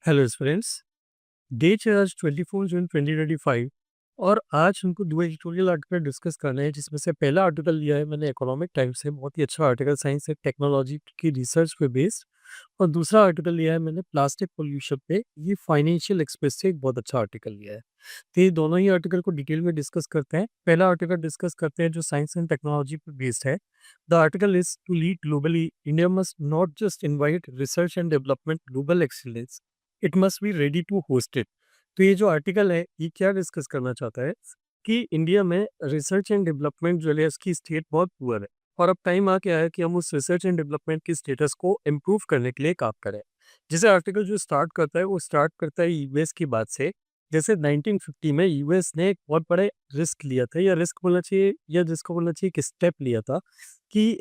Hello friends. Date है आज 24 जून 2025 और आज हमको दो एडिटोरियल आर्टिकल डिस्कस करना है, जिसमें से पहला आर्टिकल लिया है मैंने इकोनॉमिक टाइम्स से, बहुत ही अच्छा आर्टिकल, साइंस एंड टेक्नोलॉजी की रिसर्च पे बेस्ड। और दूसरा आर्टिकल लिया है मैंने प्लास्टिक पोल्यूशन पे, ये फाइनेंशियल एक्सप्रेस से एक बहुत अच्छा आर्टिकल लिया है। तो ये दोनों ही आर्टिकल को डिटेल में डिस्कस करते हैं। पहला आर्टिकल डिस्कस करते हैं जो साइंस एंड टेक्नोलॉजी पे बेस्ड है। The article is to lead globally, India must not just invite research and development global excellence, it must be ready to host it. तो ये जो आर्टिकल है ये क्या डिस्कस करना चाहता है कि इंडिया में रिसर्च एंड डेवलपमेंट जो है उसकी स्टेट बहुत पुअर है, और अब टाइम आ गया है कि हम उस रिसर्च एंड डेवलपमेंट की स्टेटस को इम्प्रूव करने के लिए काम करें। जैसे आर्टिकल जो स्टार्ट करता है वो स्टार्ट करता है यूएस की बात से। जैसे 1950 में यूएस ने एक बहुत बड़े रिस्क लिया था, या रिस्क बोलना चाहिए, या जिसको बोलना चाहिए कि स्टेप लिया था, कि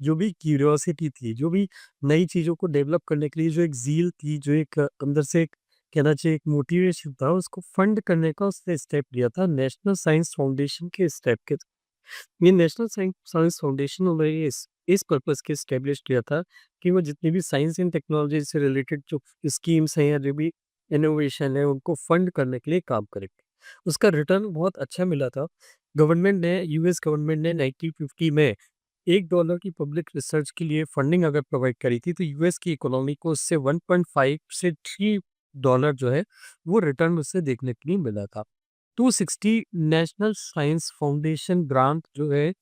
जो भी क्यूरियोसिटी थी, जो भी नई चीज़ों को डेवलप करने के लिए जो एक ज़ील थी, जो एक अंदर से एक कहना चाहिए एक मोटिवेशन था, उसको फंड करने का उसने स्टेप लिया था नेशनल साइंस फाउंडेशन के स्टेप के। ये नेशनल साइंस फाउंडेशन उन्होंने इस पर्पज़ के एस्टेब्लिश किया था कि वो जितनी भी साइंस एंड टेक्नोलॉजी से रिलेटेड जो स्कीम्स हैं या जो भी इनोवेशन है उनको फंड करने के लिए काम करेंगे। उसका रिटर्न बहुत अच्छा मिला था। गवर्नमेंट ने यूएस गवर्नमेंट ने 1950 में $1 की पब्लिक रिसर्च के लिए फंडिंग अगर प्रोवाइड करी थी, तो यूएस की इकोनॉमी को उससे 1.5 से $3 जो है वो रिटर्न उससे देखने के लिए मिला था। 260 नेशनल साइंस फाउंडेशन ग्रांट जो है,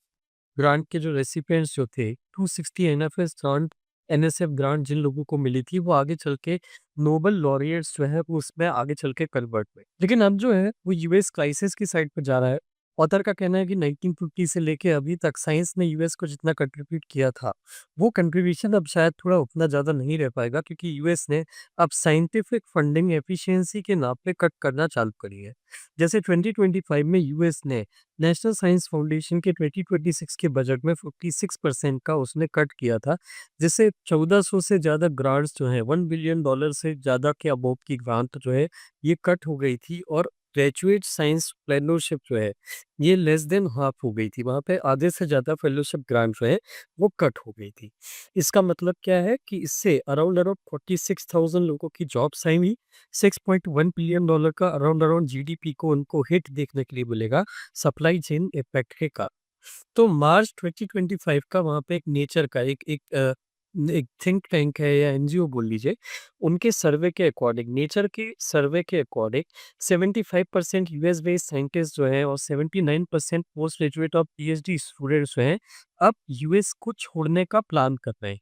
ग्रांट के जो रेसिपिएंट्स जो थे, 260 एनएफएस ग्रांट, एनएसएफ ग्रांट जिन लोगों को मिली थी वो आगे चल के नोबेल लॉरिएट्स जो है वो उसमें आगे चल के कन्वर्ट हुए। लेकिन अब जो है वो यूएस क्राइसिस की साइड पर जा रहा है। ऑथर का कहना है कि 1950 से लेके अभी तक साइंस ने यूएस को जितना कंट्रीब्यूट किया था, वो कंट्रीब्यूशन अब शायद थोड़ा उतना ज़्यादा नहीं रह पाएगा, क्योंकि यूएस ने अब साइंटिफिक फंडिंग एफिशिएंसी के नाम पे कट करना चालू करी है। जैसे 2025 में यूएस ने नेशनल साइंस फाउंडेशन के 2026 के बजट में 56% का उसने कट किया था, जिससे 1400 से ज़्यादा ग्रांट्स जो हैं, $1 बिलियन से ज़्यादा के अबोव की ग्रांट जो है ये कट हो गई थी। और ग्रेजुएट साइंस फेलोशिप जो है ये लेस देन हाफ हो गई थी, वहाँ पे आधे से ज़्यादा फेलोशिप ग्रांट जो है वो कट हो गई थी। इसका मतलब क्या है कि इससे अराउंड अराउंड 46,000 लोगों की जॉब्स आई हुई, $6.1 बिलियन का अराउंड अराउंड जीडीपी को उनको हिट देखने के लिए मिलेगा सप्लाई चेन इफेक्ट के कारण। तो मार्च 2025 का वहाँ पे एक नेचर का एक थिंक टैंक है या एनजीओ बोल लीजिए, उनके सर्वे के अकॉर्डिंग, नेचर के सर्वे के अकॉर्डिंग 75% यूएस बेस्ड साइंटिस्ट जो हैं और 79% पोस्ट ग्रेजुएट और पीएचडी स्टूडेंट्स जो हैं अब यूएस को छोड़ने का प्लान कर रहे हैं।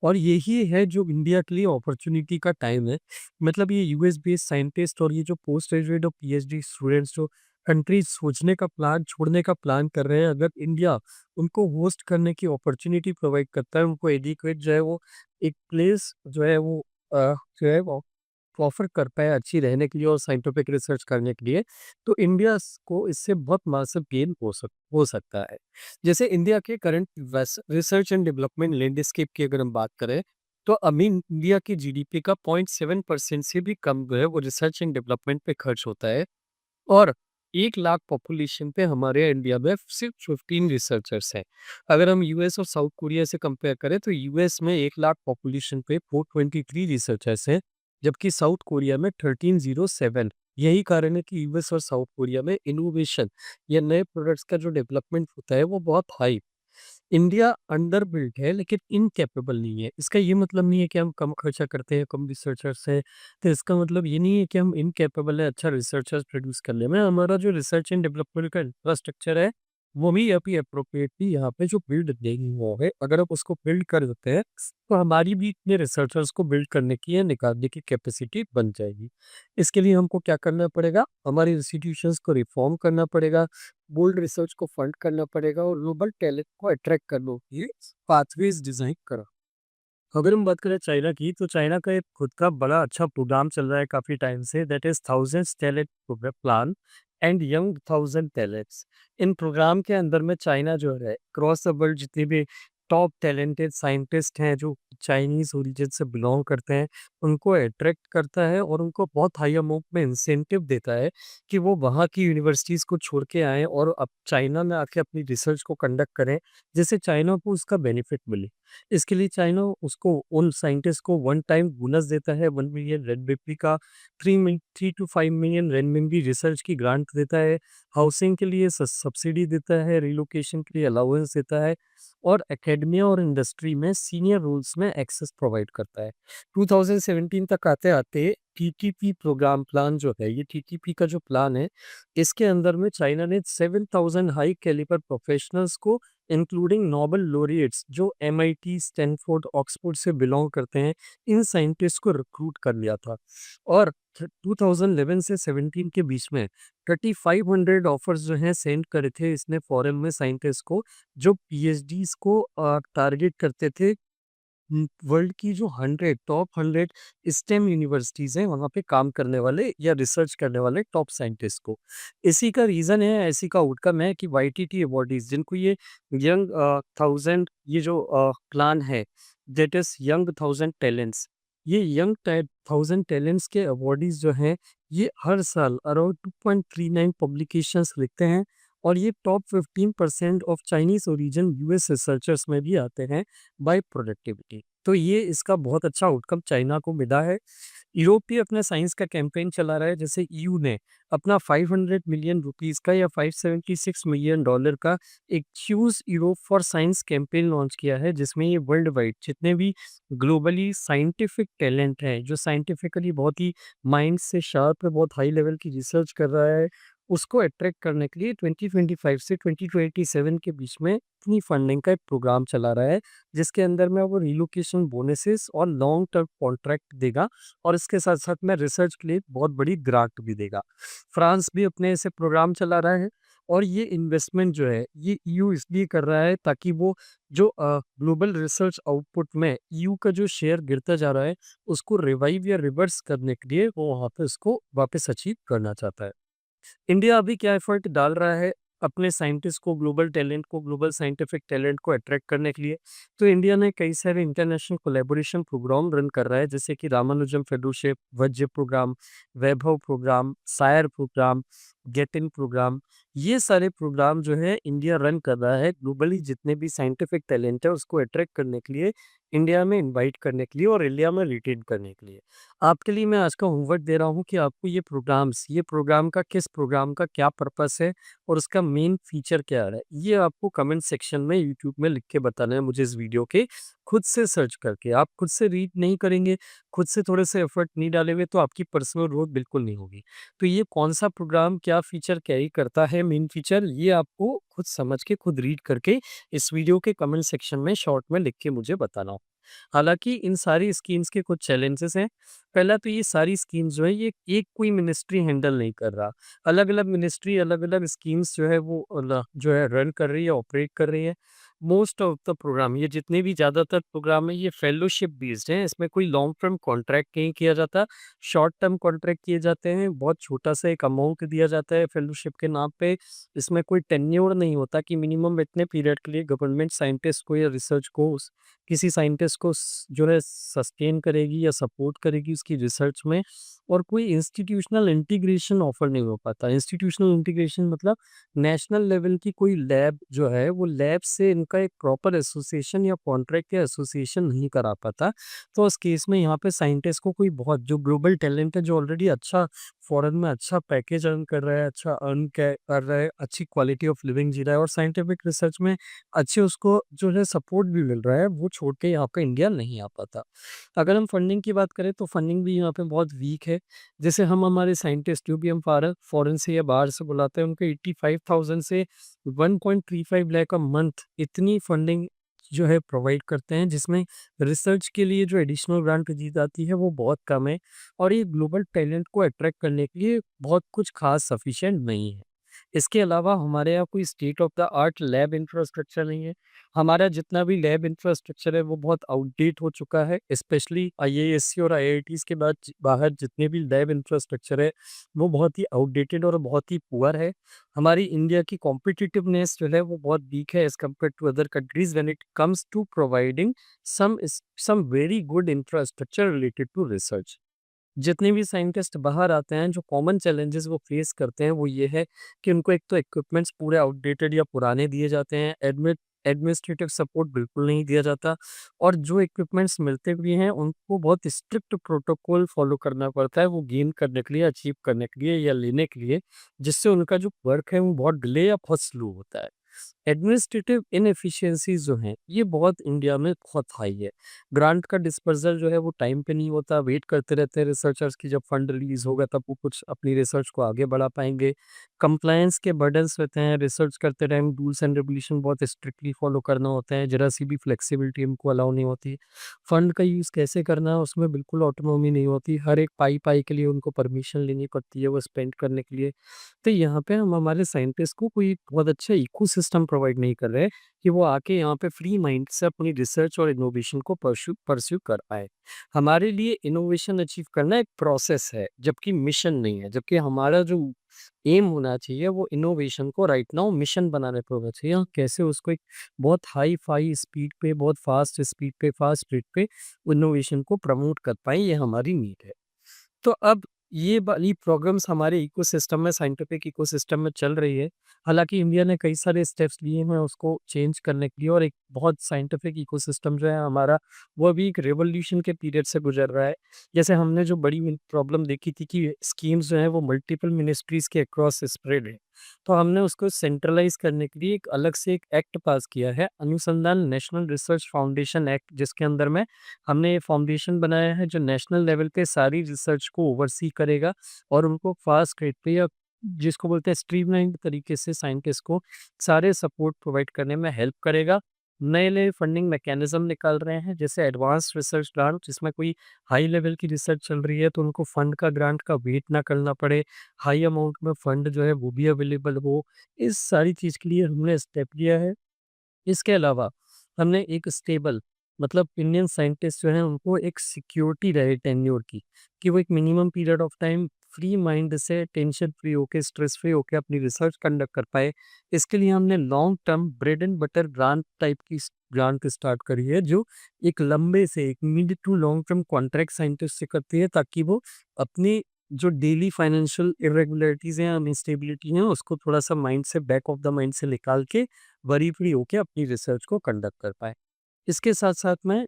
और यही है जो इंडिया के लिए अपॉर्चुनिटी का टाइम है। मतलब ये यूएस बेस्ड साइंटिस्ट और ये जो पोस्ट ग्रेजुएट और पीएचडी स्टूडेंट्स जो कंट्री सोचने का प्लान, छोड़ने का प्लान कर रहे हैं, अगर इंडिया उनको होस्ट करने की अपॉर्चुनिटी प्रोवाइड करता है, उनको एडिक्वेट जो है वो एक प्लेस जो है वो जो है वो ऑफर कर पाए अच्छी रहने के लिए और साइंटिफिक रिसर्च करने के लिए, तो इंडिया को इससे बहुत मासिव गेन हो सकता है। जैसे इंडिया के current research and development landscape की अगर हम बात करें, तो अभी इंडिया की जीडीपी का 0.7% से भी कम जो है वो रिसर्च एंड डेवलपमेंट पे खर्च होता है। और 1 लाख पॉपुलेशन पे हमारे इंडिया में सिर्फ 15 रिसर्चर्स हैं। अगर हम यूएस और साउथ कोरिया से कंपेयर करें तो यूएस में 1 लाख पॉपुलेशन पे 423 रिसर्चर्स हैं, जबकि साउथ कोरिया में 1307। यही कारण है कि यूएस और साउथ कोरिया में इनोवेशन या नए प्रोडक्ट्स का जो डेवलपमेंट होता है वो बहुत हाई। इंडिया अंडर बिल्ट है लेकिन इनकैपेबल नहीं है। इसका ये मतलब नहीं है कि हम कम खर्चा करते हैं, कम रिसर्चर्स हैं, तो इसका मतलब ये नहीं है कि हम इनकैपेबल है अच्छा रिसर्चर्स प्रोड्यूस करने में। हमारा जो रिसर्च एंड डेवलपमेंट का इंफ्रास्ट्रक्चर है वो भी अभी अप्रोप्रिएटली यहाँ पे जो बिल्ड नहीं हुआ है, अगर आप उसको बिल्ड कर देते हैं तो हमारी भी इतने रिसर्चर्स को बिल्ड करने की या निकालने की कैपेसिटी बन जाएगी। इसके लिए हमको क्या करना पड़ेगा, हमारे इंस्टीट्यूशंस को रिफॉर्म करना पड़ेगा, बोल्ड रिसर्च को फंड करना पड़ेगा और ग्लोबल टैलेंट को अट्रैक्ट करने के लिए पाथवेज डिजाइन करा। अगर हम बात करें चाइना की, तो चाइना का एक खुद का बड़ा अच्छा प्रोग्राम चल रहा है काफी टाइम से, that is thousands talent plan and young thousand talents. इन प्रोग्राम के अंदर में चाइना जो है क्रॉस द वर्ल्ड जितने भी टॉप टैलेंटेड साइंटिस्ट हैं जो चाइनीज ओरिजिन से बिलोंग करते हैं उनको अट्रैक्ट करता है और उनको बहुत हाई अमाउंट में इंसेंटिव देता है कि वो वहाँ की यूनिवर्सिटीज़ को छोड़ के आएँ और अब चाइना में आके अपनी रिसर्च को कंडक्ट करें, जिससे चाइना को उसका बेनिफिट मिले। इसके लिए चाइना उसको उन साइंटिस्ट को वन टाइम बोनस देता है 1 मिलियन रेनमिंबी का, 3 टू 5 मिलियन रेनमिंबी रिसर्च की ग्रांट देता है, हाउसिंग के लिए सब्सिडी देता है, रिलोकेशन के लिए अलाउंस देता है और एकेडमिया और इंडस्ट्री में सीनियर रोल्स में एक्सेस प्रोवाइड करता है। 2017 तक आते-आते टीटीपी प्रोग्राम प्लान जो है, ये टीटीपी का जो प्लान है, इसके अंदर में चाइना ने 7,000 हाई कैलिबर प्रोफेशनल्स को इंक्लूडिंग नोबेल लॉरिएट्स जो एमआईटी, स्टैनफोर्ड, ऑक्सफोर्ड से बिलोंग करते हैं, इन साइंटिस्ट को रिक्रूट कर लिया था। और 2011 से 17 के बीच में 3500 ऑफर्स जो हैं सेंड करे थे इसने फॉरेन में साइंटिस्ट को, जो पीएचडीज को टारगेट करते थे वर्ल्ड की जो 100 टॉप 100 स्टेम यूनिवर्सिटीज़ हैं, वहाँ पे काम करने वाले या रिसर्च करने वाले टॉप साइंटिस्ट को। इसी का रीज़न है, इसी का आउटकम है कि वाईटीटी अवॉर्डीज़ जिनको ये यंग 1000 ये जो प्लान है, दैट इज़ यंग 1000 टैलेंट्स। ये यंग 1000 टैलेंट्स के अवॉर्डीज़ जो हैं, ये हर साल अराउंड 2.39 पब्लिकेशंस लिखते हैं और ये top 15% of Chinese origin US researchers में भी आते हैं बाय प्रोडक्टिविटी। तो ये इसका बहुत अच्छा आउटकम चाइना को मिला है। यूरोप भी अपना साइंस का कैंपेन चला रहा है, जैसे ईयू ने अपना 500 मिलियन रुपीस का या 576 मिलियन डॉलर का एक choose Europe for science campaign launch किया है, जिसमें ये वर्ल्ड वाइड जितने भी ग्लोबली साइंटिफिक टैलेंट हैं, जो साइंटिफिकली बहुत ही माइंड से शार्प है, बहुत हाई लेवल की रिसर्च कर रहा है, उसको अट्रैक्ट करने के लिए 2025 से 2027 के बीच में इतनी फंडिंग का एक प्रोग्राम चला रहा है, जिसके अंदर में वो रिलोकेशन बोनसेस और लॉन्ग टर्म कॉन्ट्रैक्ट देगा और इसके साथ-साथ में रिसर्च के लिए बहुत बड़ी ग्रांट भी देगा। फ्रांस भी अपने ऐसे प्रोग्राम चला रहा है और ये इन्वेस्टमेंट जो है, ये ईयू इसलिए कर रहा है ताकि वो जो ग्लोबल रिसर्च आउटपुट में ईयू का जो शेयर गिरता जा रहा है, उसको रिवाइव या रिवर्स करने के लिए वो वहाँ पे उसको वापस अचीव करना चाहता है। इंडिया अभी क्या एफर्ट डाल रहा है अपने साइंटिस्ट को, ग्लोबल टैलेंट को, ग्लोबल साइंटिफिक टैलेंट को अट्रैक्ट करने के लिए? तो इंडिया ने कई सारे इंटरनेशनल कोलैबोरेशन प्रोग्राम रन कर रहा है, जैसे कि Ramanujam fellowship, Vajra programme, Vaibhav programme, सायर प्रोग्राम, गेट इन प्रोग्राम। ये सारे प्रोग्राम जो है इंडिया रन कर रहा है ग्लोबली जितने भी साइंटिफिक टैलेंट है उसको अट्रैक्ट करने के लिए, इंडिया में इनवाइट करने के लिए और इंडिया में रिटेन करने के लिए। आपके लिए मैं आज का होमवर्क दे रहा हूँ कि आपको ये प्रोग्राम का किस प्रोग्राम का क्या पर्पस है और उसका मेन फीचर क्या है, ये आपको कमेंट सेक्शन में यूट्यूब में लिख के बताना है मुझे इस वीडियो के, खुद से सर्च करके। आप खुद से रीड नहीं करेंगे, खुद से थोड़े से एफर्ट नहीं डालेंगे तो आपकी पर्सनल ग्रोथ बिल्कुल नहीं होगी। तो ये कौन सा प्रोग्राम क्या फीचर कैरी करता है, मेन फीचर, ये आपको खुद समझ के खुद रीड करके इस वीडियो के कमेंट सेक्शन में शॉर्ट में लिख के मुझे बताना। हालाँकि इन सारी स्कीम्स के कुछ चैलेंजेस हैं। पहला तो ये सारी स्कीम्स जो है ये एक कोई मिनिस्ट्री हैंडल नहीं कर रहा। अलग-अलग मिनिस्ट्री अलग-अलग स्कीम्स जो है वो जो है रन कर रही है, ऑपरेट कर रही है। मोस्ट ऑफ द प्रोग्राम, ये जितने भी ज़्यादातर प्रोग्राम है ये फेलोशिप बेस्ड हैं। इसमें कोई लॉन्ग टर्म कॉन्ट्रैक्ट नहीं किया जाता, शॉर्ट टर्म कॉन्ट्रैक्ट किए जाते हैं। बहुत छोटा-सा एक अमाउंट दिया जाता है फेलोशिप के नाम पे। इसमें कोई टेन्योर नहीं होता कि मिनिमम इतने पीरियड के लिए गवर्नमेंट साइंटिस्ट को या रिसर्च को किसी साइंटिस्ट को जो है सस्टेन करेगी या सपोर्ट करेगी उसकी रिसर्च में, और कोई इंस्टीट्यूशनल इंटीग्रेशन ऑफर नहीं हो पाता। इंस्टीट्यूशनल इंटीग्रेशन मतलब नेशनल लेवल की कोई लैब जो है वो लैब से इनका एक प्रॉपर एसोसिएशन या कॉन्ट्रैक्ट या एसोसिएशन नहीं करा पाता। तो उस केस में यहाँ पे साइंटिस्ट को कोई बहुत जो ग्लोबल टैलेंट है, जो ऑलरेडी अच्छा फॉरेन में अच्छा पैकेज अर्न कर रहा है, अच्छा अर्न कर रहा है, अच्छी क्वालिटी ऑफ लिविंग जी रहा है और साइंटिफिक रिसर्च में अच्छे उसको जो है सपोर्ट भी मिल रहा है, वो छोड़ के यहाँ पे इंडिया नहीं आ पाता। अगर हम फंडिंग की बात करें तो फंडिंग भी यहाँ पे बहुत वीक है। जैसे हम हमारे साइंटिस्ट जो भी हम फॉरेन से या बाहर से बुलाते हैं उनको 85,000 से 1.35 लाख अ मंथ इतनी फंडिंग जो है प्रोवाइड करते हैं, जिसमें रिसर्च के लिए जो एडिशनल ग्रांट दी जाती है वो बहुत कम है और ये ग्लोबल टैलेंट को अट्रैक्ट करने के लिए बहुत कुछ खास सफिशिएंट नहीं है। इसके अलावा हमारे यहाँ कोई state of the art lab infrastructure नहीं है। हमारा जितना भी लैब इंफ्रास्ट्रक्चर है वो बहुत आउटडेट हो चुका है, स्पेशली आईआईएससी और आईआईटीज़ के बाद बाहर जितने भी लैब इंफ्रास्ट्रक्चर है वो बहुत ही आउटडेटेड और बहुत ही पुअर है। हमारी इंडिया की कॉम्पिटिटिवनेस जो है वो बहुत वीक है as compare to other countries when it comes to providing some some very good infrastructure related to research. जितने भी साइंटिस्ट बाहर आते हैं, जो कॉमन चैलेंजेस वो फेस करते हैं, वो ये है कि उनको एक तो इक्विपमेंट्स पूरे आउटडेटेड या पुराने दिए जाते हैं। एडमिनिस्ट्रेटिव सपोर्ट बिल्कुल नहीं दिया जाता और जो इक्विपमेंट्स मिलते भी हैं, उनको बहुत स्ट्रिक्ट प्रोटोकॉल फॉलो करना पड़ता है, वो गेन करने के लिए, अचीव करने के लिए या लेने के लिए, जिससे उनका जो वर्क है, वो बहुत डिले या बहुत स्लो होता है। एडमिनिस्ट्रेटिव इनएफिशिएंसीज़ जो हैं, ये बहुत इंडिया में बहुत हाई है। ग्रांट का डिस्पर्सल जो है वो टाइम पे नहीं होता, वेट करते रहते हैं रिसर्चर्स की, जब फंड रिलीज़ होगा तब वो कुछ अपनी रिसर्च को आगे बढ़ा पाएँगे। कंप्लायंस के बर्डन्स रहते हैं, रिसर्च करते टाइम रूल्स एंड रेगुलेशन बहुत स्ट्रिक्टली फॉलो करना होता है, ज़रा-सी भी फ्लेक्सिबिलिटी उनको अलाउ नहीं होती। फंड का यूज़ कैसे करना है, उसमें बिल्कुल ऑटोनॉमी नहीं होती, हर एक पाई-पाई के लिए उनको परमिशन लेनी पड़ती है वो स्पेंड करने के लिए। तो यहाँ पे हम हमारे साइंटिस्ट को कोई बहुत अच्छा इकोसिस्टम प्रोवाइड नहीं कर रहे हैं कि वो आके यहाँ पे फ्री माइंड से अपनी रिसर्च और इनोवेशन को परस्यू कर पाए। हमारे लिए इनोवेशन अचीव करना एक प्रोसेस है, जबकि मिशन नहीं है। जबकि हमारा जो एम होना चाहिए वो इनोवेशन को राइट नाउ मिशन बनाने पे होना चाहिए। और कैसे उसको एक बहुत हाई फाई स्पीड पे, बहुत फास्ट स्पीड पे इनोवेशन को प्रमोट कर पाए, ये हमारी नीड है। तो अब ये वाली प्रॉब्लम्स हमारे इकोसिस्टम में, साइंटिफिक इकोसिस्टम में चल रही है। हालाँकि इंडिया ने कई सारे स्टेप्स लिए हैं उसको चेंज करने के लिए, और एक बहुत साइंटिफिक इकोसिस्टम जो है हमारा, वो अभी एक रिवॉल्यूशन के पीरियड से गुज़र रहा है। जैसे हमने जो बड़ी प्रॉब्लम देखी थी कि स्कीम्स जो हैं वो मल्टीपल मिनिस्ट्रीज़ के अक्रॉस स्प्रेड है। तो हमने उसको सेंट्रलाइज़ करने के लिए एक अलग से एक एक्ट पास किया है, अनुसंधान नेशनल रिसर्च फाउंडेशन एक्ट, जिसके अंदर में हमने ये फाउंडेशन बनाया है जो नेशनल लेवल पे सारी रिसर्च को ओवरसी करेगा और उनको फास्ट रेट पे, या जिसको बोलते हैं स्ट्रीमलाइन्ड तरीके से, साइंटिस्ट को सारे सपोर्ट प्रोवाइड करने में हेल्प करेगा। नए-नए फंडिंग मैकेनिज़्म निकाल रहे हैं, जैसे एडवांस रिसर्च ग्रांट, जिसमें कोई हाई लेवल की रिसर्च चल रही है तो उनको फंड का, ग्रांट का वेट ना करना पड़े। हाई अमाउंट में फंड जो है वो भी अवेलेबल हो। इस सारी चीज़ के लिए हमने स्टेप लिया है। इसके अलावा हमने एक स्टेबल, मतलब इंडियन साइंटिस्ट जो हैं उनको एक सिक्योरिटी रहे टेन्योर की, कि वो एक minimum period of time free mind से, टेंशन फ्री होके, स्ट्रेस फ्री होके अपनी रिसर्च कंडक्ट कर पाए। इसके लिए हमने long term bread and butter grant type की ग्रांट स्टार्ट करी है, जो एक लंबे से, एक mid to long term contract scientist से करती है, ताकि वो अपनी जो डेली फाइनेंशियल इरेगुलरिटीज हैं, अनस्टेबिलिटी हैं, उसको थोड़ा सा माइंड से, बैक ऑफ द माइंड से निकाल के वरी फ्री होके अपनी रिसर्च को कंडक्ट कर पाएँ। इसके साथ-साथ में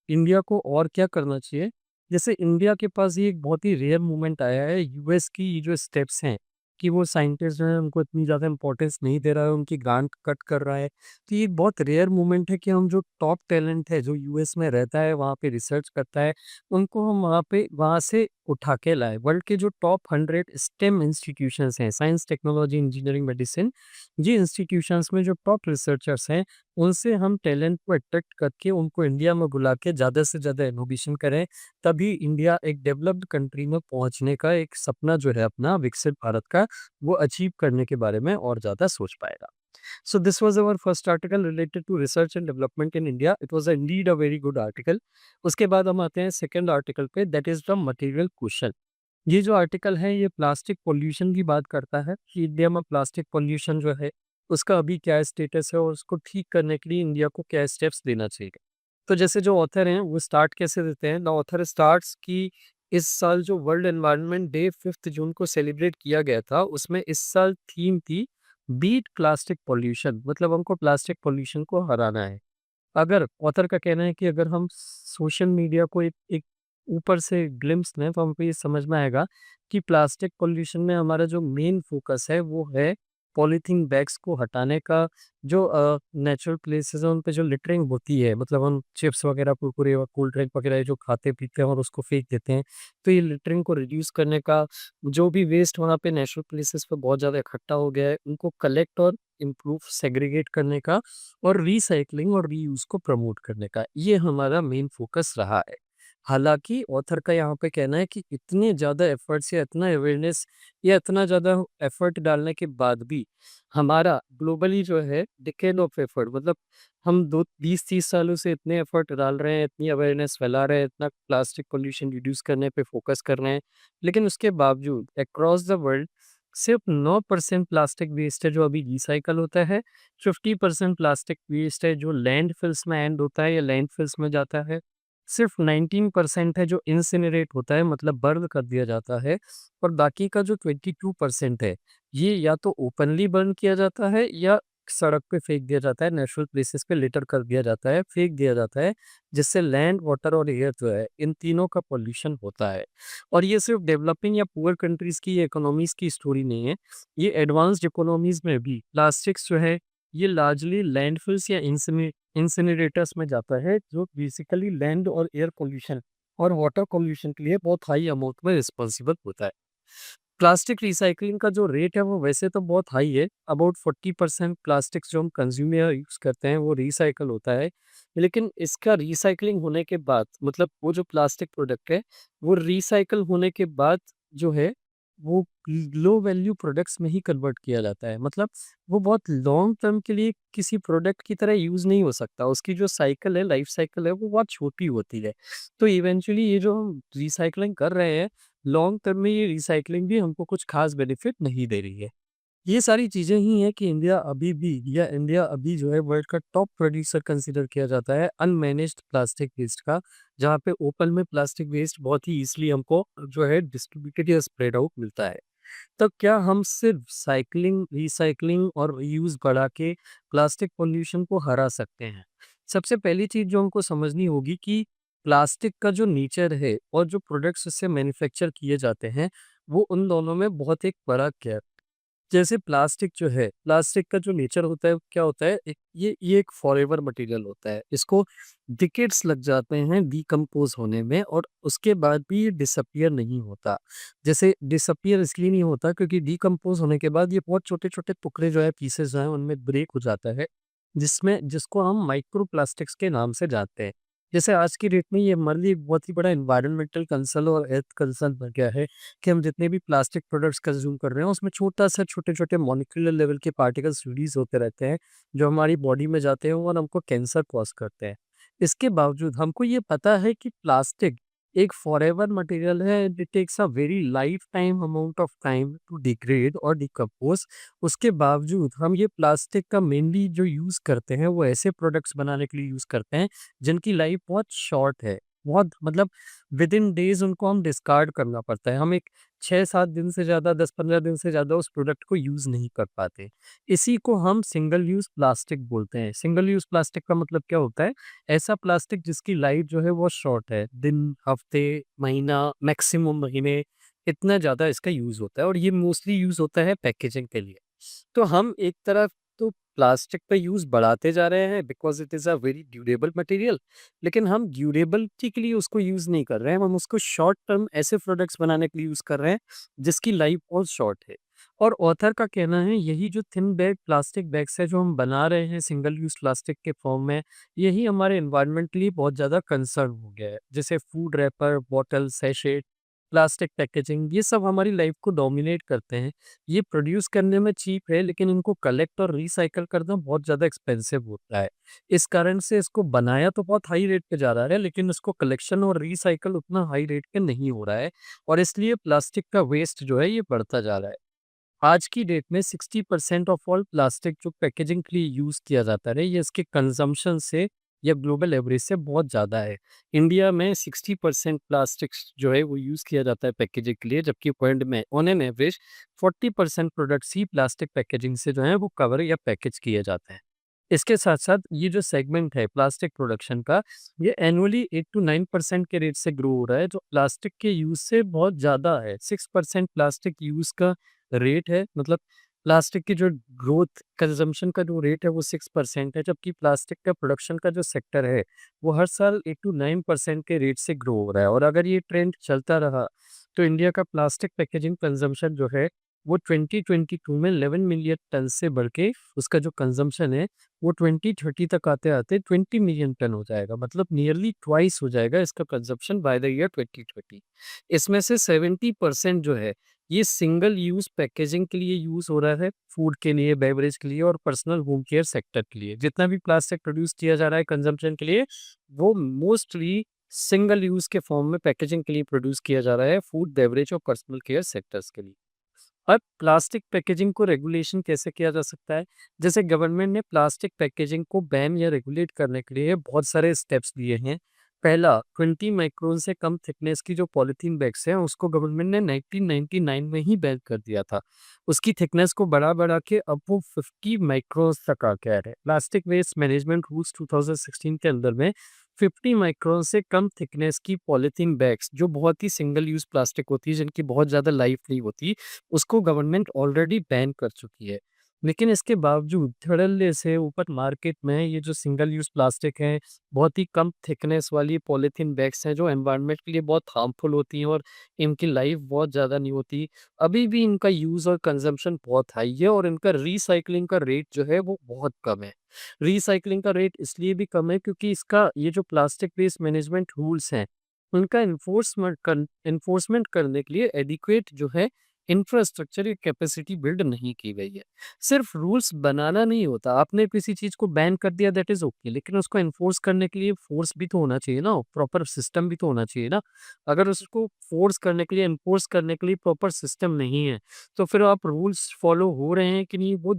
इंडिया को और क्या करना चाहिए? जैसे इंडिया के पास ये एक बहुत ही रेयर मूवमेंट आया है, यूएस की ये जो स्टेप्स हैं, कि वो साइंटिस्ट जो हैं उनको इतनी ज़्यादा इम्पोर्टेंस नहीं दे रहा है, उनकी ग्रांट कट कर रहा है। तो ये एक बहुत रेयर मूवमेंट है कि हम जो टॉप टैलेंट है, जो यूएस में रहता है, वहाँ पे रिसर्च करता है, उनको हम वहाँ से उठा के लाएँ। वर्ल्ड के जो टॉप 100 स्टेम इंस्टीट्यूशंस हैं, साइंस, टेक्नोलॉजी, इंजीनियरिंग, मेडिसिन, ये इंस्टीट्यूशंस में जो टॉप रिसर्चर्स हैं, उनसे हम टैलेंट को अट्रैक्ट करके उनको इंडिया में बुला के ज़्यादा से ज़्यादा इनोवेशन करें, तभी इंडिया एक डेवलप्ड कंट्री में पहुँचने का एक सपना जो है अपना, विकसित भारत का, वो अचीव करने के बारे में और ज़्यादा सोच पाएगा। So this was our first article related to research and development in India. It was indeed a very good article. उसके बाद हम आते हैं सेकंड आर्टिकल पे, that is the material question. ये जो आर्टिकल है ये प्लास्टिक पॉल्यूशन की बात करता है कि इंडिया में प्लास्टिक पॉल्यूशन जो है उसका अभी क्या स्टेटस है और उसको ठीक करने के लिए इंडिया को क्या स्टेप्स लेना चाहिए। तो जैसे जो ऑथर हैं वो स्टार्ट कैसे देते हैं, द ऑथर स्टार्ट्स कि इस साल जो वर्ल्ड एनवायरनमेंट डे 5 जून को सेलिब्रेट किया गया था, उसमें इस साल थीम थी बीट प्लास्टिक पॉल्यूशन, मतलब हमको प्लास्टिक पॉल्यूशन को हराना है। अगर ऑथर का कहना है कि अगर हम सोशल मीडिया को एक एक ऊपर से ग्लिम्प्स लें तो हमको ये समझ में आएगा कि प्लास्टिक पॉल्यूशन में हमारा जो मेन फोकस है वो है पॉलीथीन बैग्स को हटाने का। जो नेचुरल प्लेसेस हैं उन पे जो लिटरिंग होती है, मतलब हम चिप्स वगैरह, कुरकुरे और कोल्ड ड्रिंक वगैरह जो खाते पीते हैं और उसको फेंक देते हैं, तो ये लिटरिंग को रिड्यूस करने का, जो भी वेस्ट वहाँ पे नेचुरल प्लेसेस पे बहुत ज़्यादा इकट्ठा हो गया है उनको कलेक्ट और इम्प्रूव सेग्रीगेट करने का, और रीसाइक्लिंग और रीयूज़ को प्रमोट करने का, ये हमारा मेन फ़ोकस रहा है। हालाँकि ऑथर का यहाँ पे कहना है कि इतने ज़्यादा एफ़र्ट्स या इतना अवेयरनेस या इतना ज़्यादा एफ़र्ट डालने के बाद भी हमारा ग्लोबली जो है डिकेड ऑफ एफ़र्ट, मतलब हम दो 20-30 सालों से इतने एफ़र्ट डाल रहे हैं, इतनी अवेयरनेस फैला रहे हैं, इतना प्लास्टिक पॉल्यूशन रिड्यूस करने पे फ़ोकस कर रहे हैं, लेकिन उसके बावजूद अक्रॉस द वर्ल्ड सिर्फ 9% प्लास्टिक वेस्ट है जो अभी रिसाइकल होता है, 50% प्लास्टिक वेस्ट है जो लैंडफिल्स में एंड होता है या लैंडफिल्स में जाता है, सिर्फ 19% है जो इंसिनरेट होता है, मतलब बर्न कर दिया जाता है, और बाकी का जो 22% है, ये या तो ओपनली बर्न किया जाता है या सड़क पे फेंक दिया जाता है, नेचुरल प्लेसेस पे लिटर कर दिया जाता है, फेंक दिया जाता है, जिससे लैंड, वाटर और एयर जो है, इन तीनों का पॉल्यूशन होता है। और ये सिर्फ डेवलपिंग या पुअर कंट्रीज़ की इकोनॉमीज़ की स्टोरी नहीं है, ये एडवांस्ड इकोनॉमीज़ में भी प्लास्टिक्स जो है, ये लार्जली लैंडफिल्स या इंसिनरेटर्स में जाता है, जो बेसिकली लैंड और एयर पॉल्यूशन और वाटर पॉल्यूशन के लिए बहुत हाई अमाउंट में रिस्पॉन्सिबल होता है। प्लास्टिक रिसाइक्लिंग का जो रेट है वो वैसे तो बहुत हाई है, अबाउट 40% प्लास्टिक्स जो हम कंज्यूम या यूज़ करते हैं वो रिसाइकल होता है। लेकिन इसका रिसाइक्लिंग होने के बाद मतलब वो जो प्लास्टिक प्रोडक्ट है, वो रिसाइकल होने के बाद जो है, वो लो वैल्यू प्रोडक्ट्स में ही कन्वर्ट किया जाता है। मतलब वो बहुत लॉन्ग टर्म के लिए किसी प्रोडक्ट की तरह यूज़ नहीं हो सकता, उसकी जो साइकिल है, लाइफ साइकिल है, वो बहुत छोटी होती है। तो इवेंचुअली ये जो हम रिसाइक्लिंग कर रहे हैं, लॉन्ग टर्म में ये रिसाइक्लिंग भी हमको कुछ खास बेनिफिट नहीं दे रही है। ये सारी चीज़ें ही हैं कि इंडिया अभी जो है वर्ल्ड का टॉप प्रोड्यूसर कंसीडर किया जाता है अनमैनेज्ड प्लास्टिक वेस्ट का, जहाँ पे ओपन में प्लास्टिक वेस्ट बहुत ही ईज़िली हमको जो है डिस्ट्रीब्यूटेड या स्प्रेड आउट मिलता है। तो क्या हम सिर्फ साइक्लिंग, रिसाइक्लिंग और रीयूज़ बढ़ा के प्लास्टिक पॉल्यूशन को हरा सकते हैं? सबसे पहली चीज़ जो हमको समझनी होगी कि प्लास्टिक का जो नेचर है और जो प्रोडक्ट्स उससे मैन्युफैक्चर किए जाते हैं, वो उन दोनों में बहुत एक फ़र्क है। जैसे प्लास्टिक जो है, प्लास्टिक का जो नेचर होता है, वो क्या होता है, ये एक फॉरएवर मटेरियल होता है। इसको डिकेड्स लग जाते हैं डिकम्पोज़ होने में और उसके बाद भी ये डिसअपीयर नहीं होता। जैसे डिसअपीयर इसलिए नहीं होता क्योंकि डिकम्पोज़ होने के बाद ये बहुत छोटे-छोटे टुकड़े जो है, पीसेस जो हैं, उनमें ब्रेक हो जाता है, जिसको हम माइक्रो प्लास्टिक्स के नाम से जानते हैं। जैसे आज की डेट में ये हमारे लिए एक बहुत ही बड़ा एनवायरनमेंटल कंसर्न और हेल्थ कंसर्न बन गया है कि हम जितने भी प्लास्टिक प्रोडक्ट्स कंज्यूम कर रहे हैं उसमें छोटा-सा छोटे-छोटे मॉलिक्यूलर लेवल के पार्टिकल्स रिलीज़ होते रहते हैं, जो हमारी बॉडी में जाते हैं और हमको कैंसर कॉज़ करते हैं। इसके बावजूद हमको ये पता है कि प्लास्टिक एक फॉरएवर मटेरियल है, it takes a very life time amount of time to degrade और डिकम्पोज़। उसके बावजूद हम ये प्लास्टिक का मेनली जो यूज़ करते हैं, वो ऐसे प्रोडक्ट्स बनाने के लिए यूज़ करते हैं, जिनकी लाइफ बहुत शॉर्ट है। बहुत मतलब विदिन डेज़ उनको हम डिस्कार्ड करना पड़ता है। हम एक 6-7 दिन से ज़्यादा, 10-15 दिन से ज़्यादा उस प्रोडक्ट को यूज़ नहीं कर पाते। इसी को हम सिंगल यूज़ प्लास्टिक बोलते हैं। सिंगल यूज़ प्लास्टिक का मतलब क्या होता है? ऐसा प्लास्टिक जिसकी लाइफ जो है वो शॉर्ट है। दिन, हफ्ते, महीना, मैक्सिमम महीने, इतना ज़्यादा इसका यूज़ होता है और ये मोस्टली यूज़ होता है पैकेजिंग के लिए। तो हम एक तरफ तो प्लास्टिक का यूज़ बढ़ाते जा रहे हैं because it is a very durable material, लेकिन हम ड्यूरेबिलिटी के लिए उसको यूज़ नहीं कर रहे हैं, हम उसको शॉर्ट टर्म ऐसे प्रोडक्ट्स बनाने के लिए यूज़ कर रहे हैं, जिसकी लाइफ बहुत शॉर्ट है। और ऑथर का कहना है यही जो थिन बैग प्लास्टिक बैग्स है जो हम बना रहे हैं सिंगल यूज़ प्लास्टिक के फॉर्म में, यही हमारे एनवायरनमेंट के लिए बहुत ज़्यादा कंसर्न हो गया है। जैसे food wrapper, bottle, sachet, plastic packaging, ये सब हमारी लाइफ को डोमिनेट करते हैं। ये प्रोड्यूस करने में चीप है लेकिन इनको कलेक्ट और रिसाइकल करना बहुत ज़्यादा एक्सपेंसिव होता है। इस कारण से इसको बनाया तो बहुत हाई रेट पे जा रहा है लेकिन इसको कलेक्शन और रिसाइकल उतना हाई रेट पे नहीं हो रहा है और इसलिए प्लास्टिक का वेस्ट जो है ये बढ़ता जा रहा है। आज की डेट में 60% ऑफ ऑल प्लास्टिक जो पैकेजिंग के लिए यूज़ किया जाता है, ये इसके कंज़म्पशन से या ग्लोबल एवरेज से बहुत ज़्यादा है। इंडिया में 60% प्लास्टिक्स जो है वो यूज़ किया जाता है पैकेजिंग के लिए, जबकि वर्ल्ड में on an average 40% products he plastic packaging से जो है वो कवर या पैकेज किए जाते हैं। इसके साथ-साथ ये जो सेगमेंट है प्लास्टिक प्रोडक्शन का, ये एनुअली 8 टू 9% के रेट से ग्रो हो रहा है, जो प्लास्टिक के यूज़ से बहुत ज़्यादा है। 6% प्लास्टिक यूज़ का रेट है, मतलब प्लास्टिक की जो ग्रोथ कंज़म्पशन का जो रेट है वो 6% है, जबकि प्लास्टिक का प्रोडक्शन का जो सेक्टर है, वो हर साल 8 टू 9% के रेट से ग्रो हो रहा है और अगर ये ट्रेंड चलता रहा, तो इंडिया का प्लास्टिक पैकेजिंग कंज़म्पशन जो है, वो 2022 में 11 मिलियन टन से बढ़ के उसका जो कंज़म्पशन है वो 2030 तक आते-आते 20 मिलियन टन हो जाएगा, मतलब नियरली ट्वाइस हो जाएगा इसका कंज़म्पशन बाय द ईयर 2030। इसमें से 70% जो है, ये सिंगल यूज़ पैकेजिंग के लिए यूज़ हो रहा है, फूड के लिए, बेवरेज के लिए और पर्सनल होम केयर सेक्टर के लिए। जितना भी प्लास्टिक प्रोड्यूस किया जा रहा है कंज़म्पशन के लिए, वो मोस्टली सिंगल यूज़ के फॉर्म में पैकेजिंग के लिए प्रोड्यूस किया जा रहा है, फूड, बेवरेज और पर्सनल केयर सेक्टर्स के लिए। अब प्लास्टिक पैकेजिंग को रेगुलेशन कैसे किया जा सकता है? जैसे गवर्नमेंट ने प्लास्टिक पैकेजिंग को बैन या रेगुलेट करने के लिए बहुत सारे स्टेप्स लिए हैं। पहला 20 माइक्रोन से कम थिकनेस की जो पॉलीथीन बैग्स हैं उसको गवर्नमेंट ने 1999 में ही बैन कर दिया था। उसकी थिकनेस को बढ़ा-बढ़ा के अब वो 50 माइक्रोन्स तक आ गया है। प्लास्टिक वेस्ट मैनेजमेंट रूल्स 2016 के अंदर में 50 माइक्रोन से कम थिकनेस की पॉलीथीन बैग्स जो बहुत ही सिंगल यूज़ प्लास्टिक होती है, जिनकी बहुत ज़्यादा लाइफ नहीं होती, उसको गवर्नमेंट ऑलरेडी बैन कर चुकी है। लेकिन इसके बावजूद धड़ल्ले से ऊपर मार्केट में ये जो सिंगल यूज़ प्लास्टिक है, बहुत ही कम थिकनेस वाली पॉलीथीन बैग्स हैं जो एनवायरनमेंट के लिए बहुत हार्मफुल होती हैं और इनकी लाइफ बहुत ज़्यादा नहीं होती। अभी भी इनका यूज़ और कंज़म्पशन बहुत हाई है और इनका रीसाइक्लिंग का रेट जो है वो बहुत कम है। रीसाइक्लिंग का रेट इसलिए भी कम है क्योंकि इसका ये जो प्लास्टिक वेस्ट मैनेजमेंट रूल्स हैं, उनका एनफोर्समेंट करने के लिए एडिक्वेट जो है इंफ्रास्ट्रक्चर या कैपेसिटी बिल्ड नहीं की गई है। सिर्फ रूल्स बनाना नहीं होता, आपने किसी चीज़ को बैन कर दिया दैट इज़ ओके, लेकिन उसको एनफोर्स करने के लिए फोर्स भी तो होना चाहिए ना, प्रॉपर सिस्टम भी तो होना चाहिए ना। अगर उसको फोर्स करने के लिए, एनफोर्स करने के लिए प्रॉपर सिस्टम नहीं है, तो फिर आप रूल्स फॉलो हो रहे हैं कि नहीं वो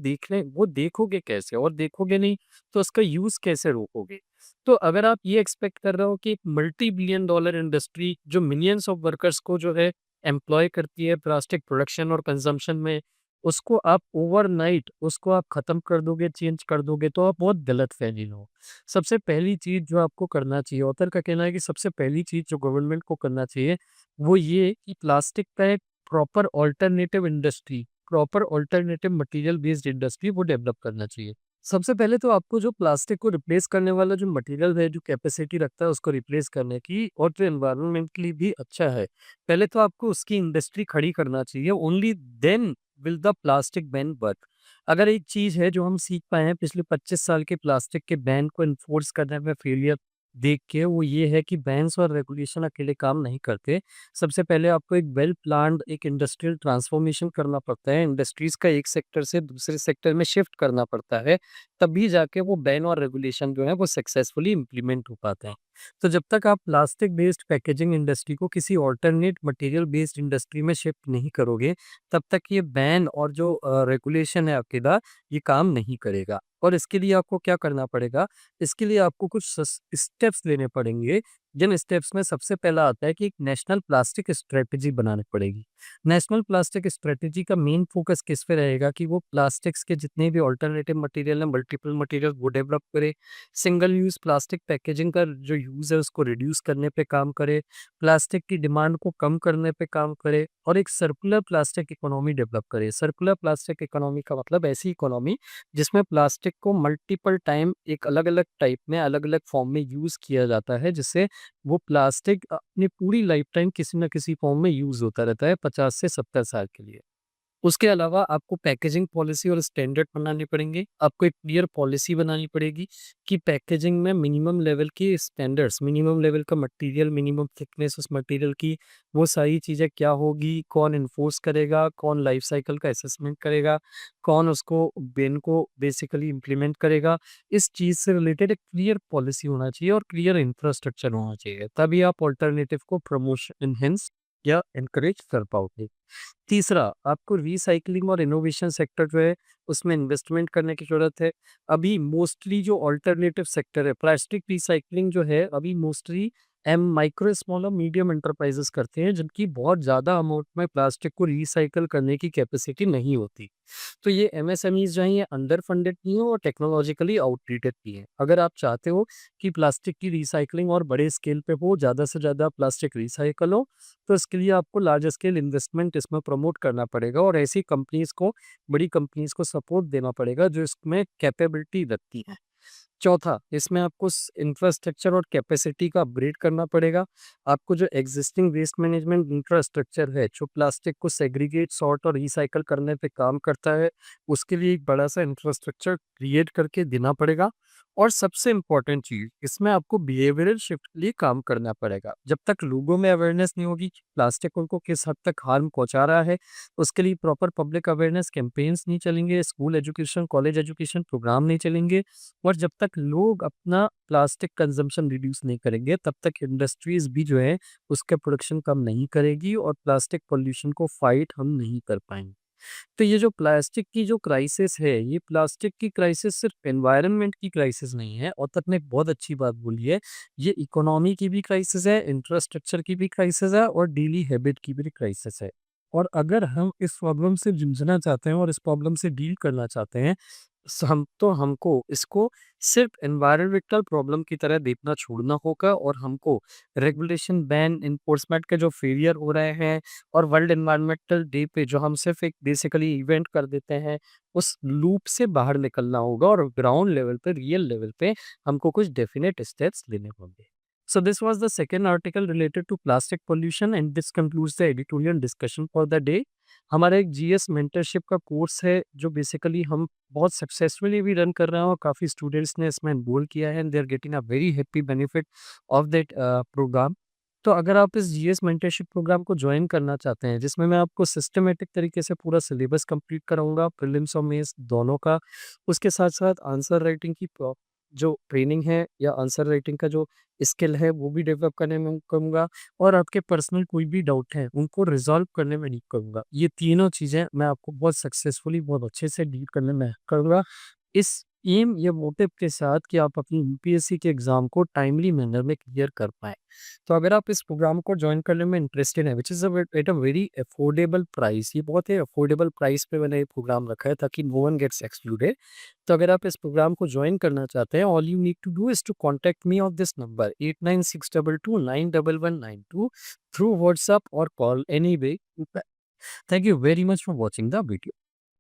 देखोगे कैसे? और देखोगे नहीं तो उसका यूज़ कैसे रोकोगे? तो अगर आप ये एक्सपेक्ट कर रहे हो कि एक मल्टी बिलियन डॉलर इंडस्ट्री जो मिलियंस ऑफ वर्कर्स को जो है एम्प्लॉय करती है प्लास्टिक प्रोडक्शन और कंजम्पशन में, उसको आप ओवरनाइट उसको आप खत्म कर दोगे, चेंज कर दोगे, तो आप बहुत गलतफ़हमी में हो। सबसे पहली चीज़ जो आपको करना चाहिए, ऑथर का कहना है कि सबसे पहली चीज़ जो गवर्नमेंट को करना चाहिए, वो ये कि प्लास्टिक का एक proper alternative industry, proper alternative material based industry वो डेवलप करना चाहिए। सबसे पहले तो आपको जो प्लास्टिक को रिप्लेस करने वाला जो मटेरियल है, जो कैपेसिटी रखता है उसको रिप्लेस करने की और जो एनवायरनमेंट के लिए भी अच्छा है, पहले तो आपको उसकी इंडस्ट्री खड़ी करना चाहिए, only then will the plastic ban work. अगर एक चीज़ है जो हम सीख पाए हैं पिछले 25 साल के प्लास्टिक के बैन को एनफोर्स करने में फेलियर देख के, वो ये है कि बैन्स और रेगुलेशन अकेले काम नहीं करते। सबसे पहले आपको एक वेल प्लान्ड एक इंडस्ट्रियल ट्रांसफॉर्मेशन करना पड़ता है, इंडस्ट्रीज़ का एक सेक्टर से दूसरे सेक्टर में शिफ्ट करना पड़ता है, तभी जाके वो बैन और रेगुलेशन जो है वो सक्सेसफुली इम्प्लीमेंट हो पाते हैं। तो जब तक आप प्लास्टिक बेस्ड पैकेजिंग इंडस्ट्री को किसी अल्टरनेट मटेरियल बेस्ड इंडस्ट्री में शिफ्ट नहीं करोगे, तब तक ये बैन और जो रेगुलेशन है अकेला, ये काम नहीं करेगा। और इसके लिए आपको क्या करना पड़ेगा? इसके लिए आपको कुछ स्टेप्स लेने पड़ेंगे, जिन स्टेप्स में सबसे पहला आता है कि एक नेशनल प्लास्टिक स्ट्रेटजी बनानी पड़ेगी। नेशनल प्लास्टिक स्ट्रेटजी का मेन फोकस किस पे रहेगा कि वो प्लास्टिक्स के जितने भी अल्टरनेटिव मटेरियल हैं, मल्टीपल मटेरियल वो डेवलप करे, सिंगल यूज़ प्लास्टिक पैकेजिंग का जो यूज़ है उसको रिड्यूस करने पे काम करे, प्लास्टिक की डिमांड को कम करने पे काम करे और एक सर्कुलर प्लास्टिक इकोनॉमी डेवलप करे। सर्कुलर प्लास्टिक इकोनॉमी का मतलब ऐसी इकोनॉमी जिसमें प्लास्टिक को मल्टीपल टाइम एक अलग-अलग टाइप में, अलग-अलग फॉर्म में यूज़ किया जाता है, जिससे वो प्लास्टिक अपनी पूरी लाइफ टाइम किसी न किसी फॉर्म में यूज़ होता रहता है 50 से 70 साल के लिए। उसके अलावा आपको पैकेजिंग पॉलिसी और स्टैंडर्ड बनाने पड़ेंगे। आपको एक क्लियर पॉलिसी बनानी पड़ेगी कि पैकेजिंग में मिनिमम लेवल की स्टैंडर्ड्स, मिनिमम लेवल का मटेरियल, मिनिमम थिकनेस उस मटेरियल की, वो सारी चीज़ें क्या होगी, कौन एनफोर्स करेगा, कौन लाइफ साइकिल का असेसमेंट करेगा, कौन उसको बैन को बेसिकली इम्प्लीमेंट करेगा। इस चीज़ से रिलेटेड एक क्लियर पॉलिसी होना चाहिए और क्लियर इंफ्रास्ट्रक्चर होना चाहिए। तभी आप अल्टरनेटिव को एनहांस या एनकरेज कर पाओगे। तीसरा, आपको रिसाइक्लिंग और इनोवेशन सेक्टर जो है, उसमें इन्वेस्टमेंट करने की ज़रूरत है। अभी मोस्टली जो अल्टरनेटिव सेक्टर है, प्लास्टिक रिसाइक्लिंग जो है, अभी मोस्टली माइक्रो, स्मॉल और मीडियम एंटरप्राइजेज़ करते हैं, जिनकी बहुत ज़्यादा अमाउंट में प्लास्टिक को रिसाइकिल करने की कैपेसिटी नहीं होती। तो ये एमएसएमईज़ जो हैं, ये अंडर फंडेड भी हैं और टेक्नोलॉजिकली आउटडेटेड भी हैं। अगर आप चाहते हो कि प्लास्टिक की रिसाइक्लिंग और बड़े स्केल पे हो, ज़्यादा से ज़्यादा प्लास्टिक रिसाइकिल हो, तो इसके लिए आपको लार्ज स्केल इन्वेस्टमेंट इसमें प्रमोट करना पड़ेगा और ऐसी कंपनीज़ को, बड़ी कंपनीज़ को सपोर्ट देना पड़ेगा जो इसमें कैपेबिलिटी रखती हैं। चौथा, इसमें आपको इंफ्रास्ट्रक्चर और कैपेसिटी का अपग्रेड करना पड़ेगा। आपको जो एग्जिस्टिंग वेस्ट मैनेजमेंट इंफ्रास्ट्रक्चर है, जो प्लास्टिक को सेग्रीगेट, सॉर्ट और रिसाइकल करने पे काम करता है, उसके लिए एक बड़ा सा इंफ्रास्ट्रक्चर क्रिएट करके देना पड़ेगा। और सबसे इम्पोर्टेंट चीज़, इसमें आपको बिहेवियरल शिफ्ट के लिए काम करना पड़ेगा। जब तक लोगों में अवेयरनेस नहीं होगी कि प्लास्टिक उनको किस हद तक हार्म पहुंचा रहा है, उसके लिए प्रॉपर पब्लिक अवेयरनेस कैंपेन्स नहीं चलेंगे, school education, college education programme नहीं चलेंगे, और जब तक लोग अपना प्लास्टिक कंज़म्पशन रिड्यूस नहीं करेंगे, तब तक इंडस्ट्रीज़ भी जो है, उसका प्रोडक्शन कम नहीं करेगी और प्लास्टिक पॉल्यूशन को फाइट हम नहीं कर पाएँगे। तो ये जो प्लास्टिक की जो क्राइसिस है, ये प्लास्टिक की क्राइसिस सिर्फ एनवायरनमेंट की क्राइसिस नहीं है, और तक ने एक बहुत अच्छी बात बोली है, ये इकोनॉमी की भी क्राइसिस है, इंफ्रास्ट्रक्चर की भी क्राइसिस है और डेली हैबिट की भी क्राइसिस है। और अगर हम इस प्रॉब्लम से जूझना चाहते हैं और इस प्रॉब्लम से डील करना चाहते हैं, हमको इसको सिर्फ एनवायरमेंटल प्रॉब्लम की तरह देखना छोड़ना होगा, और हमको रेगुलेशन, बैन, इन्फोर्समेंट के जो फेलियर हो रहे हैं और वर्ल्ड एनवायरमेंटल डे पे जो हम सिर्फ एक बेसिकली इवेंट कर देते हैं, उस लूप से बाहर निकलना होगा और ग्राउंड लेवल पे, रियल लेवल पे हमको कुछ डेफिनेट स्टेप्स लेने होंगे। So this was the second article related to plastic pollution, and this concludes the editorial discussion for the day. हमारा एक जीएस मेंटरशिप का कोर्स है जो बेसिकली हम बहुत सक्सेसफुली भी रन कर रहे हैं, और काफ़ी स्टूडेंट्स ने इसमें एनरोल किया है, and they are getting a very happy benefit of that programme. तो अगर आप इस जीएस मेंटरशिप प्रोग्राम को ज्वाइन करना चाहते हैं, जिसमें मैं आपको सिस्टमेटिक तरीके से पूरा सिलेबस कंप्लीट कराऊंगा, प्रीलिम्स और मेंस दोनों का, उसके साथ साथ आंसर राइटिंग की जो ट्रेनिंग है या आंसर राइटिंग का जो स्किल है वो भी डेवलप करने में करूँगा, और आपके पर्सनल कोई भी डाउट है उनको रिज़ॉल्व करने में हेल्प करूँगा। ये तीनों चीज़ें मैं आपको बहुत सक्सेसफुली, बहुत अच्छे से डील करने में हेल्प करूँगा। इस एम या मोटिव के साथ कि आप अपनी यूपीएससी के एग्ज़ाम को टाइमली मैनर में क्लियर कर पाएँ। तो अगर आप इस प्रोग्राम को जॉइन करने में इंटरेस्टेड हैं, which is at a very affordable price, ये बहुत ही अफोर्डेबल प्राइस पे मैंने ये प्रोग्राम रखा है ताकि नो वन गेट्स एक्सक्लूडेड। तो अगर आप इस प्रोग्राम को ज्वाइन करना चाहते हैं, all you need to do is to contact me on this number 8962291192 through WhatsApp और call anyway. Thank you very much for watching the video.